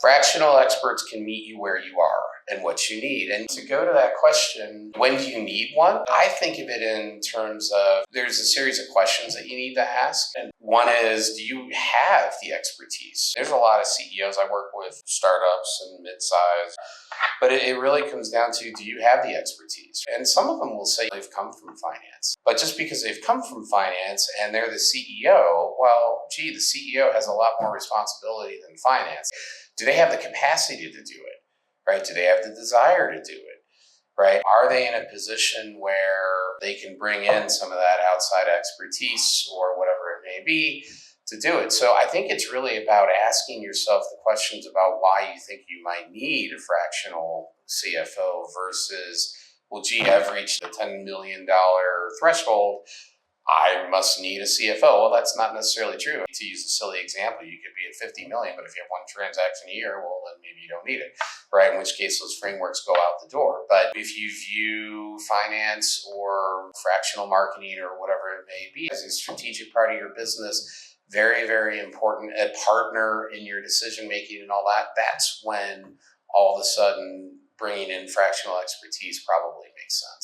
Fractional experts can meet you where you are and what you need. And to go to that question, when do you need one? I think of it in terms of there's a series of questions that you need to ask. And one is, do you have the expertise? There's a lot of CEOs. I work with startups and mid-size, but it really comes down to, do you have the expertise? And some of them will say they've come from finance. But just because they've come from finance and they're the CEO, well, gee, the CEO has a lot more responsibility than finance. Do they have the capacity to do it? Right? Do they have the desire to do it? Right? Are they in a position where they can bring in some of that outside expertise or whatever it may be to do it? So I think it's really about asking yourself the questions about why you think you might need a fractional CFO versus, well, gee, I've reached the $10 million threshold. I must need a CFO. Well, that's not necessarily true. To use a silly example, you could be at 50 million, but if you have one transaction a year, well, then maybe you don't need it, right? In which case those frameworks go out the door. But if you view finance or fractional marketing or whatever it may be as a strategic part of your business, very, very important, a partner in your decision-making and all that, that's when all of a sudden bringing in fractional expertise probably makes sense.